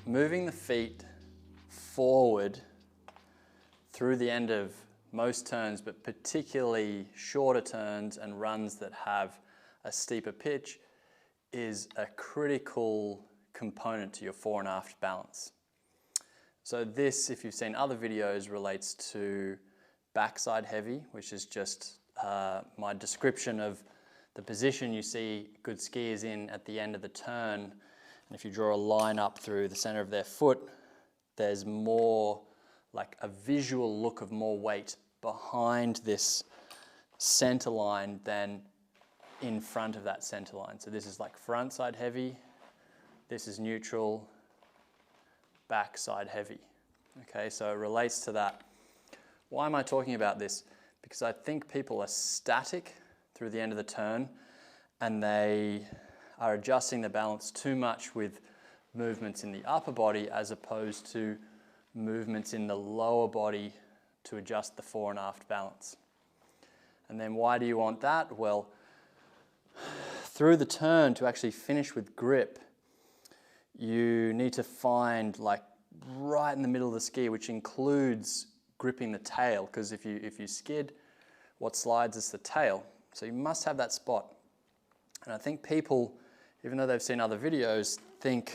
moving the feet forward through the end of most turns, but particularly shorter turns and runs that have a steeper pitch, is a critical component to your fore and aft balance. So this, if you've seen other videos, relates to backside heavy, which is just my description of the position you see good skiers in at the end of the turn. And if you draw a line up through the center of their foot, there's more like a visual look of more weight behind this center line than in front of that center line. So this is like front side heavy, this is neutral, back side heavy. Okay, so it relates to that. Why am I talking about this? Because I think people are static through the end of the turn and they are adjusting the balance too much with movements in the upper body as opposed to movements in the lower body to adjust the fore and aft balance. And then why do you want that? Well, through the turn, to actually finish with grip, you need to find like right in the middle of the ski, which includes gripping the tail, because if you skid, what slides is the tail. So you must have that spot. And I think people, even though they've seen other videos, think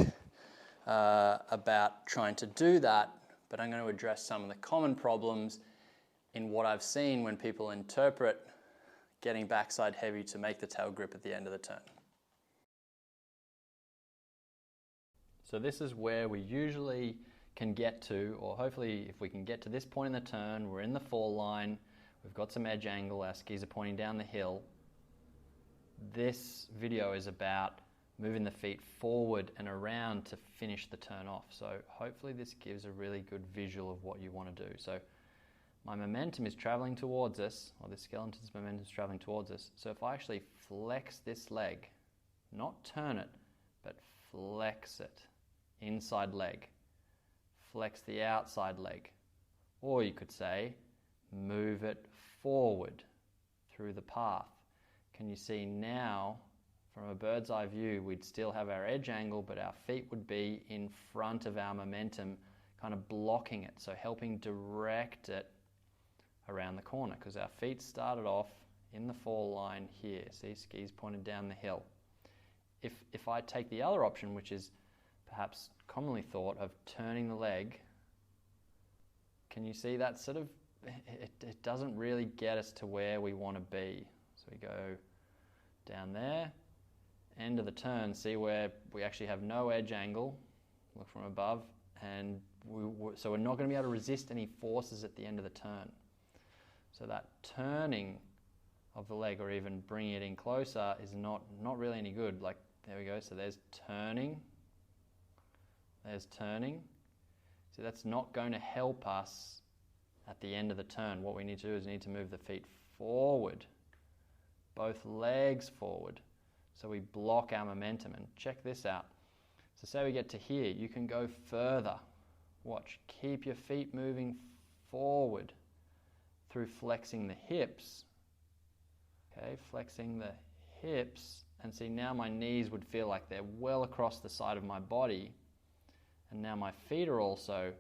about trying to do that, but I'm going to address some of the common problems in what I've seen when people interpret getting backside heavy to make the tail grip at the end of the turn. So this is where we usually can get to, or hopefully if we can get to this point in the turn, we're in the fall line, we've got some edge angle, our skis are pointing down the hill. This video is about moving the feet forward and around to finish the turn off. So hopefully this gives a really good visual of what you want to do. So my momentum is traveling towards us, or the skeleton's momentum is traveling towards us. So if I actually flex this leg, not turn it, but flex it, inside leg, flex the outside leg, or you could say move it forward through the path. Can you see now, from a bird's eye view, we'd still have our edge angle, but our feet would be in front of our momentum, kind of blocking it, so helping direct it around the corner, because our feet started off in the fall line here. See, skis pointed down the hill. If I take the other option, which is perhaps commonly thought of turning the leg, can you see that sort of, it doesn't really get us to where we want to be. So we go down there, end of the turn, see where we actually have no edge angle, look from above, and so we're not going to be able to resist any forces at the end of the turn. So that turning of the leg, or even bringing it in closer, is not really any good. Like, there we go, so there's turning, there's turning. So that's not going to help us at the end of the turn. What we need to do is we need to move the feet forward, both legs forward, so we block our momentum. And check this out. So say we get to here, you can go further. Watch, keep your feet moving forward through flexing the hips. Okay, flexing the hips, and see now my knees would feel like they're well across the side of my body, and now my feet are also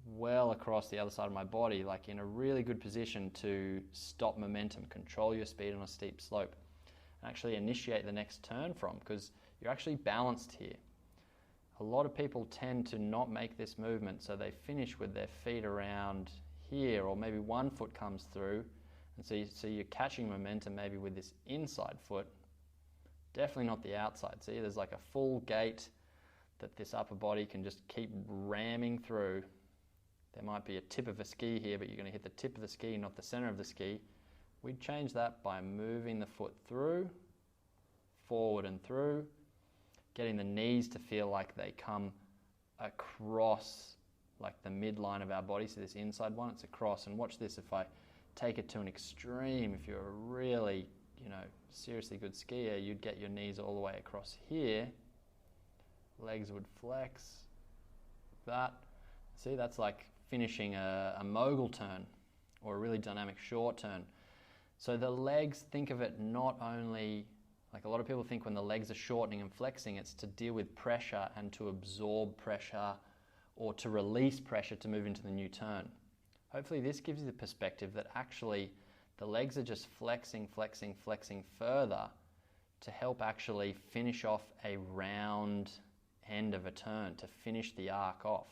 well across the other side of my body, like in a really good position to stop momentum, control your speed on a steep slope, and actually initiate the next turn from, because you're actually balanced here. A lot of people tend to not make this movement, so they finish with their feet around here, or maybe one foot comes through, and so you're catching momentum maybe with this inside foot, definitely not the outside. See, there's like a full gate that this upper body can just keep ramming through. There might be a tip of a ski here, but you're going to hit the tip of the ski, not the center of the ski. We'd change that by moving the foot through, forward and through, getting the knees to feel like they come across like the midline of our body. So this inside one, it's across. And watch this, if I take it to an extreme, if you're a really, seriously good skier, you'd get your knees all the way across here. Legs would flex. That. See, that's like finishing a mogul turn, or a really dynamic short turn. So the legs, think of it not only Like a lot of people think when the legs are shortening and flexing, it's to deal with pressure and to absorb pressure or to release pressure to move into the new turn. Hopefully this gives you the perspective that actually the legs are just flexing, flexing, flexing further to help actually finish off a round end of a turn, to finish the arc off.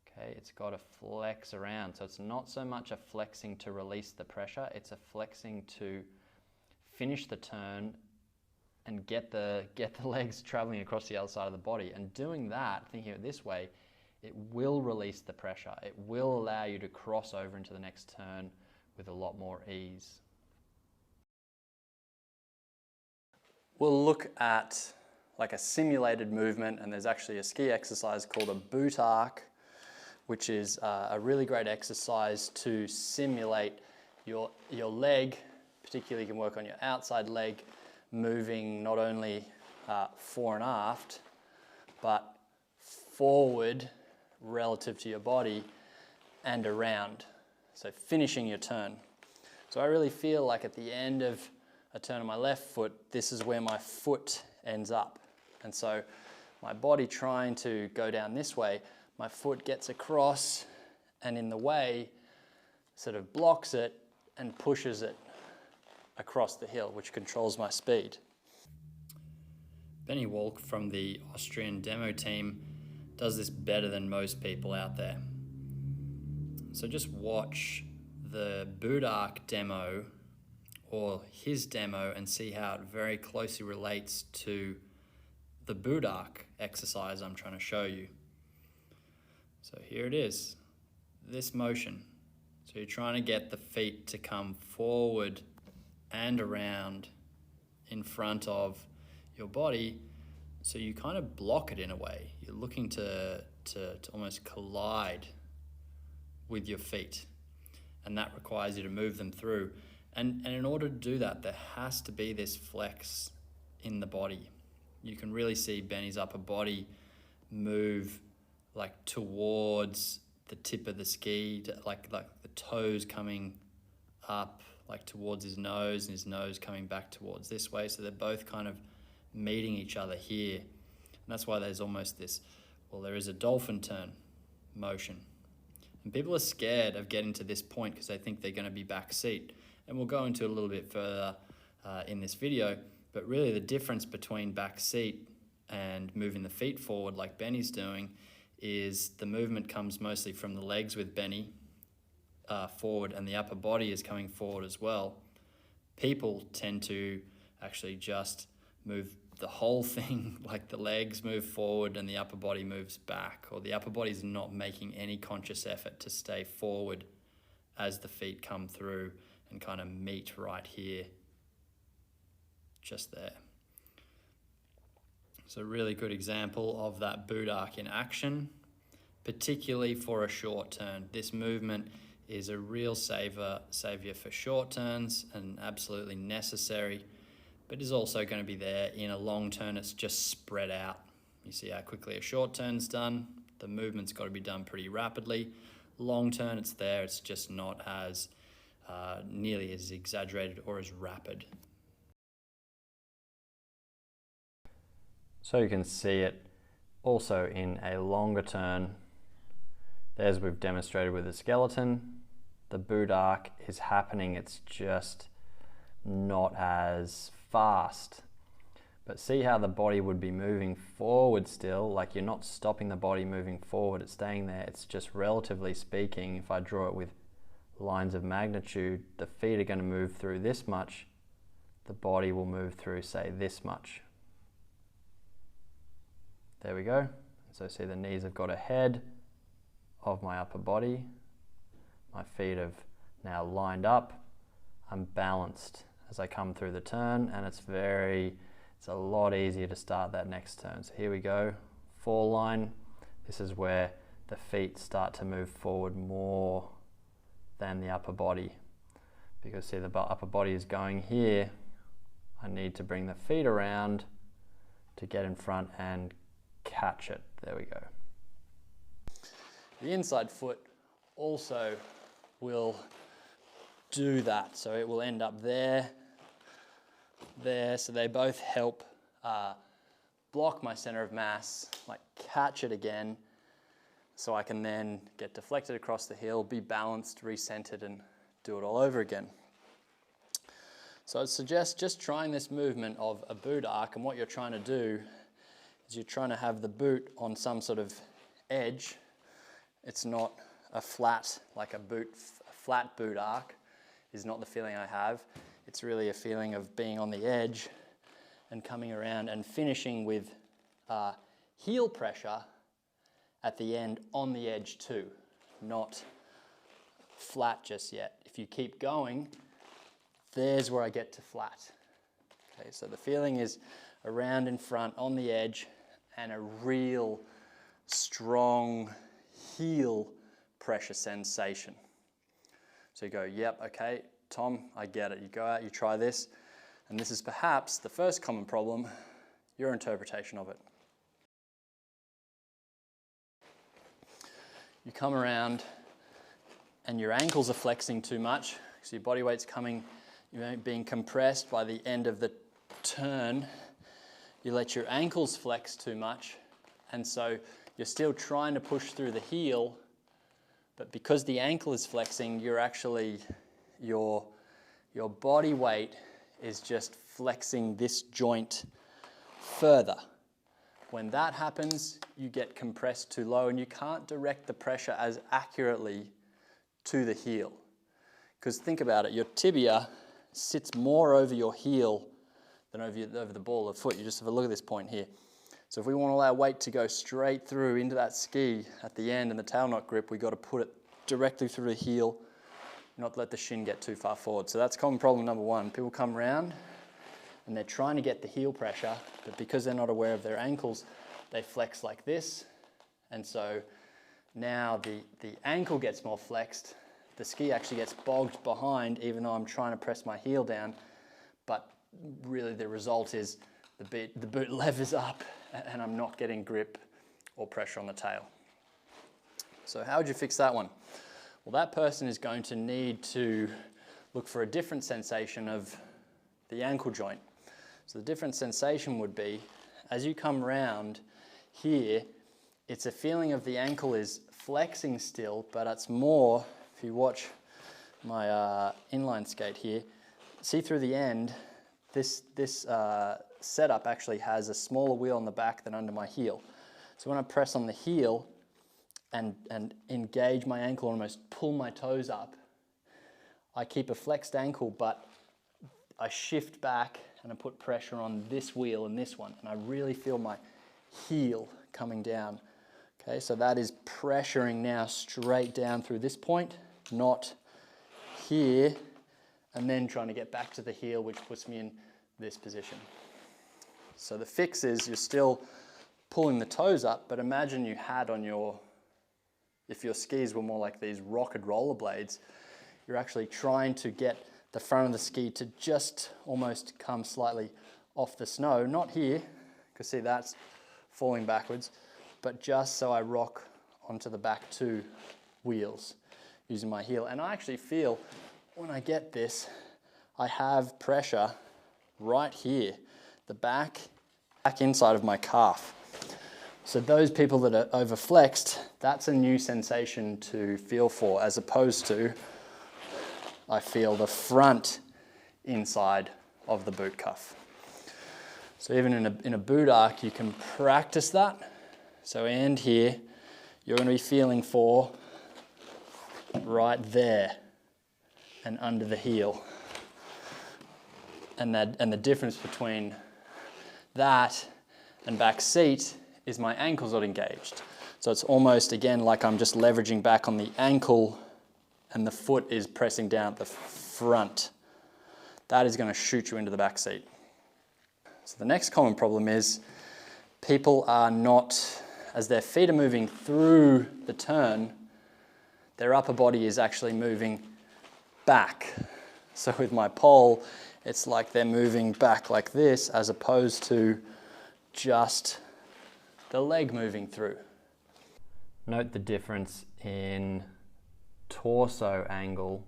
Okay, it's got to flex around. So it's not so much a flexing to release the pressure, it's a flexing to finish the turn and get the legs traveling across the other side of the body. And doing that, thinking of it this way, it will release the pressure. It will allow you to cross over into the next turn with a lot more ease. We'll look at like a simulated movement, and there's actually a ski exercise called a boot arc, which is a really great exercise to simulate your leg. Particularly, you can work on your outside leg, moving not only fore and aft, but forward relative to your body and around. So finishing your turn. So I really feel like at the end of a turn on my left foot, this is where my foot ends up. And so my body trying to go down this way, my foot gets across and in the way sort of blocks it and pushes it across the hill, which controls my speed. Benny Wolk from the Austrian demo team does this better than most people out there. So just watch the boot arc demo or his demo and see how it very closely relates to the boot arc exercise I'm trying to show you. So here it is, this motion. So you're trying to get the feet to come forward and around in front of your body, so you kind of block it in a way. You're looking to almost collide with your feet, and that requires you to move them through. And in order to do that, there has to be this flex in the body. You can really see Benny's upper body move like towards the tip of the ski, like the toes coming up like towards his nose and his nose coming back towards this way. So they're both kind of meeting each other here. And that's why there's almost this, well, there is a dolphin turn motion. And people are scared of getting to this point because they think they're going to be back seat. And we'll go into it a little bit further in this video. But really the difference between back seat and moving the feet forward like Benny's doing is the movement comes mostly from the legs with Benny forward, and the upper body is coming forward as well. People tend to actually just move the whole thing, like the legs move forward and the upper body moves back, or the upper body is not making any conscious effort to stay forward as the feet come through and kind of meet right here, just there. So a really good example of that boot arc in action, particularly for a short turn. This movement is a real savior for short turns and absolutely necessary, but is also going to be there in a long turn. It's just spread out. You see how quickly a short turn's done. The movement's got to be done pretty rapidly. Long turn, it's there. It's just not as nearly as exaggerated or as rapid. So you can see it also in a longer turn. As we've demonstrated with the skeleton, the boot arc is happening. It's just not as fast. But see how the body would be moving forward still, like you're not stopping the body moving forward, it's staying there. It's just relatively speaking, if I draw it with lines of magnitude, the feet are going to move through this much, the body will move through, say, this much. There we go. So see the knees have got ahead of my upper body. My feet have now lined up. I'm balanced as I come through the turn, and it's a lot easier to start that next turn. So here we go, fall line. This is where the feet start to move forward more than the upper body. Because see, the upper body is going here. I need to bring the feet around to get in front and catch it. There we go. The inside foot also will do that. So it will end up there, there, so they both help block my center of mass, like catch it again, so I can then get deflected across the heel, be balanced, recentered, and do it all over again. So I'd suggest just trying this movement of a boot arc, and what you're trying to do is you're trying to have the boot on some sort of edge. It's not a flat, like a flat boot arc is not the feeling I have. It's really a feeling of being on the edge and coming around and finishing with heel pressure at the end on the edge too, not flat just yet. If you keep going, there's where I get to flat. Okay, so the feeling is around in front on the edge and a real strong heel pressure sensation. So you go, yep, okay, Tom, I get it. You go out, you try this, and this is perhaps the first common problem, your interpretation of it. You come around and your ankles are flexing too much, so your body weight's coming, being compressed by the end of the turn. You let your ankles flex too much, and so you're still trying to push through the heel, but because the ankle is flexing, you're actually, your body weight is just flexing this joint further. When that happens, you get compressed too low and you can't direct the pressure as accurately to the heel. Because think about it, your tibia sits more over your heel than over the ball of the foot. You just have a look at this point here. So if we want all our weight to go straight through into that ski at the end and the tail knot grip, we've got to put it directly through the heel, not let the shin get too far forward. So that's common problem number one. People come around and they're trying to get the heel pressure, but because they're not aware of their ankles, they flex like this. And so now the ankle gets more flexed. The ski actually gets bogged behind, even though I'm trying to press my heel down. But really the result is the boot levers up and I'm not getting grip or pressure on the tail. So how would you fix that one? Well, that person is going to need to look for a different sensation of the ankle joint. So the different sensation would be, as you come round here, it's a feeling of the ankle is flexing still, but it's more, if you watch my inline skate here, see through the end, this setup actually has a smaller wheel on the back than under my heel. So when I press on the heel and engage my ankle, almost pull my toes up, I keep a flexed ankle, but I shift back and I put pressure on this wheel and this one, and I really feel my heel coming down. Okay, so that is pressuring now straight down through this point, not here, and then trying to get back to the heel, which puts me in this position. So the fix is you're still pulling the toes up, but imagine you had on if your skis were more like these rocket rollerblades, you're actually trying to get the front of the ski to just almost come slightly off the snow, not here, because see that's falling backwards, but just so I rock onto the back two wheels using my heel. And I actually feel when I get this, I have pressure right here, the back inside of my calf. So those people that are overflexed, that's a new sensation to feel for, as opposed to I feel the front inside of the boot cuff. So even in a boot arc, you can practice that. So and here, you're going to be feeling for right there and under the heel. And the difference between that and back seat is my ankle's not engaged. So it's almost, again, like I'm just leveraging back on the ankle and the foot is pressing down at the front. That is going to shoot you into the back seat. So the next common problem is people are not, as their feet are moving through the turn, their upper body is actually moving back. So with my pole, it's like they're moving back like this as opposed to just the leg moving through. Note the difference in torso angle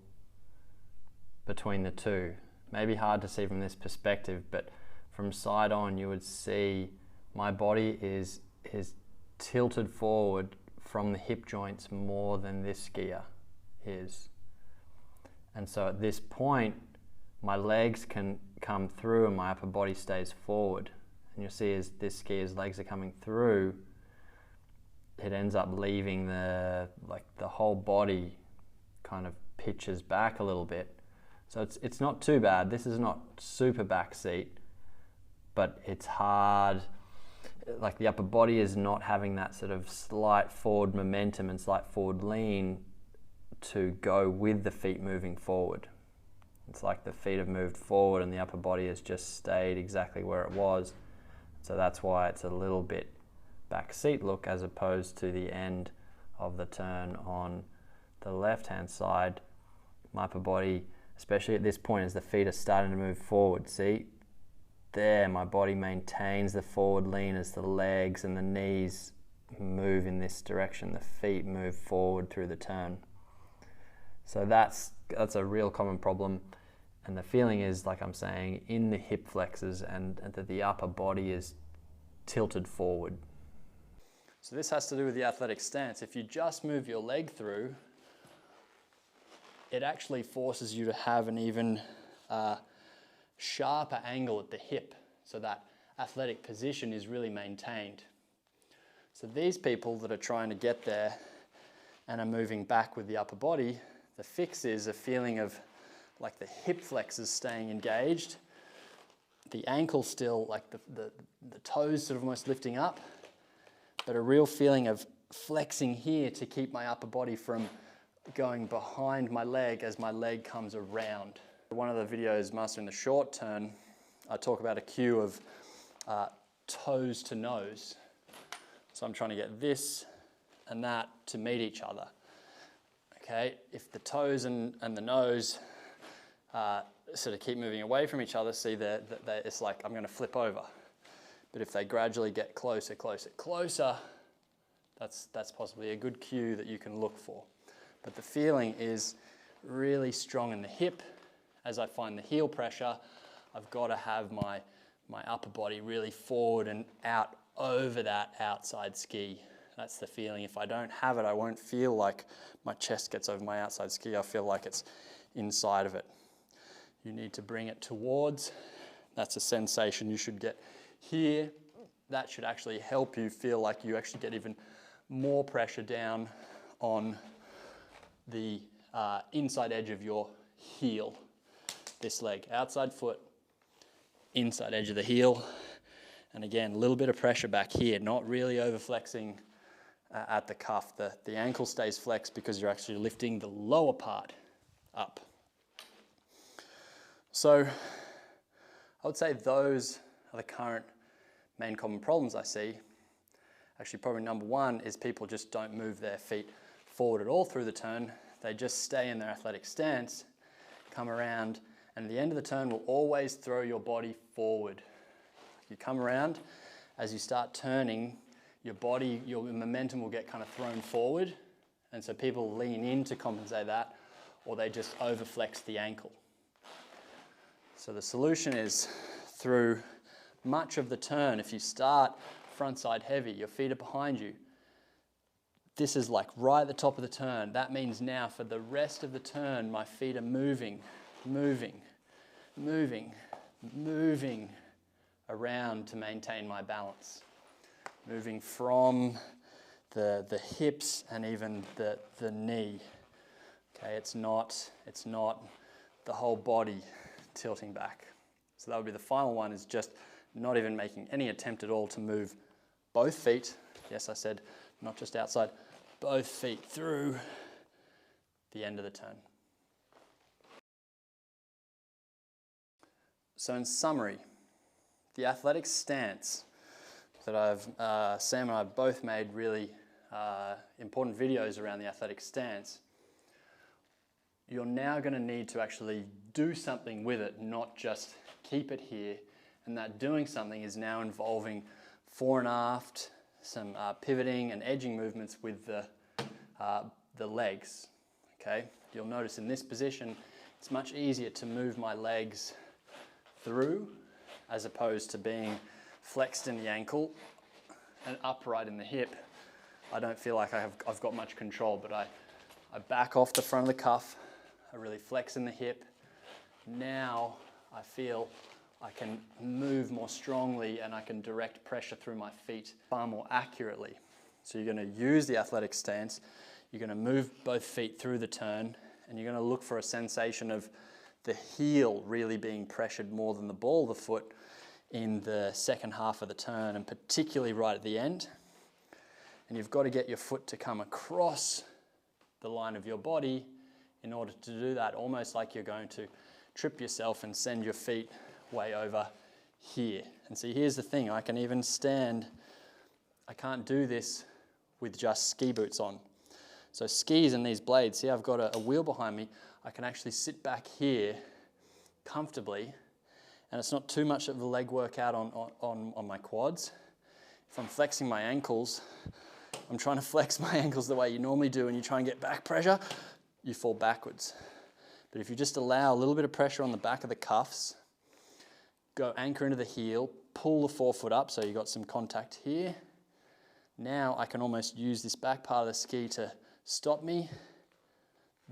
between the two. maybe hard to see from this perspective, but from side on you would see my body is tilted forward from the hip joints more than this skier is. And so at this point, my legs can come through and my upper body stays forward. And you'll see as this skier's legs are coming through, it ends up leaving the whole body kind of pitches back a little bit. So it's not too bad. This is not super back seat, but it's hard. Like the upper body is not having that sort of slight forward momentum and slight forward lean to go with the feet moving forward. It's like the feet have moved forward and the upper body has just stayed exactly where it was. So that's why it's a little bit back seat look as opposed to the end of the turn on the left hand side. My upper body, especially at this point as the feet are starting to move forward, see there my body maintains the forward lean as the legs and the knees move in this direction, the feet move forward through the turn. So that's a real common problem, and the feeling is, like I'm saying, in the hip flexors and that the upper body is tilted forward. So this has to do with the athletic stance. If you just move your leg through, it actually forces you to have an even sharper angle at the hip, so that athletic position is really maintained. So these people that are trying to get there and are moving back with the upper body, the fix is a feeling of like the hip flexors staying engaged, the ankle still, like the toes sort of almost lifting up, but a real feeling of flexing here to keep my upper body from going behind my leg as my leg comes around. One of the videos, Mastering the Short Turn, I talk about a cue of toes to nose. So I'm trying to get this and that to meet each other. Okay, if the toes and the nose sort of keep moving away from each other, see that it's like I'm going to flip over. But if they gradually get closer, closer, closer, that's possibly a good cue that you can look for. But the feeling is really strong in the hip. As I find the heel pressure, I've got to have my upper body really forward and out over that outside ski. That's the feeling. If I don't have it, I won't feel like my chest gets over my outside ski. I feel like it's inside of it. You need to bring it towards. That's a sensation you should get here. That should actually help you feel like you actually get even more pressure down on the inside edge of your heel. This leg, outside foot, inside edge of the heel. And again, a little bit of pressure back here, not really over flexing at the cuff. The ankle stays flexed because you're actually lifting the lower part up. So I would say those are the current main common problems I see. Actually, probably number one is people just don't move their feet forward at all through the turn. They just stay in their athletic stance, come around, and at the end of the turn will always throw your body forward. You come around, as you start turning, your body, your momentum will get kind of thrown forward, and so people lean in to compensate that, or they just overflex the ankle. So the solution is through much of the turn, if you start frontside heavy, your feet are behind you, this is like right at the top of the turn. That means now for the rest of the turn, my feet are moving, moving, moving, moving around to maintain my balance. Moving from the hips and even the knee. Okay, it's not the whole body tilting back. So that would be the final one, is just not even making any attempt at all to move both feet. Yes, I said not just outside, both feet through the end of the turn. So in summary, the athletic stance that Sam and I have both made really important videos around the athletic stance. You're now going to need to actually do something with it, not just keep it here. And that doing something is now involving fore and aft, some pivoting and edging movements with the legs. Okay, you'll notice in this position, It's much easier to move my legs through as opposed to being flexed in the ankle and upright in the hip. I don't feel like I've got much control, but I back off the front of the cuff, I really flex in the hip. Now I feel I can move more strongly and I can direct pressure through my feet far more accurately. So you're going to use the athletic stance, you're going to move both feet through the turn, and you're going to look for a sensation of the heel really being pressured more than the ball of the foot in the second half of the turn, and particularly right at the end. And you've got to get your foot to come across the line of your body in order to do that, almost like you're going to trip yourself and send your feet way over here. And see, here's the thing, I can even stand, I can't do this with just ski boots on. So skis and these blades, see I've got a wheel behind me, I can actually sit back here comfortably, and it's not too much of a leg workout on my quads. If I'm flexing my ankles, I'm trying to flex my ankles the way you normally do, and you try and get back pressure, you fall backwards. But if you just allow a little bit of pressure on the back of the cuffs, go anchor into the heel, pull the forefoot up so you've got some contact here. Now I can almost use this back part of the ski to stop me.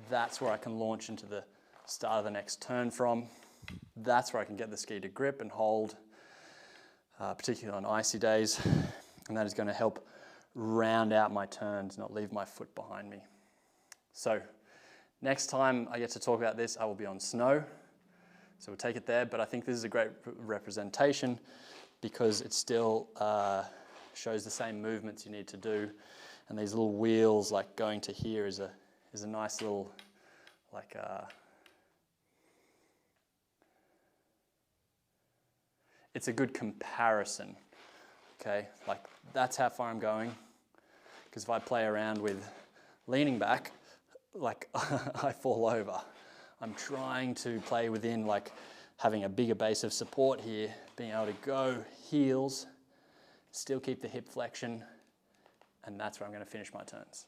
That's where I can launch into the start of the next turn from. That's where I can get the ski to grip and hold, particularly on icy days. And that is going to help round out my turns, not leave my foot behind me. So next time I get to talk about this, I will be on snow. So we'll take it there, but I think this is a great representation because it still shows the same movements you need to do. And these little wheels, like going to here, is a nice little, like it's a good comparison, okay? Like that's how far I'm going. Because if I play around with leaning back, like I fall over. I'm trying to play within like having a bigger base of support here, being able to go heels, still keep the hip flexion, and that's where I'm going to finish my turns.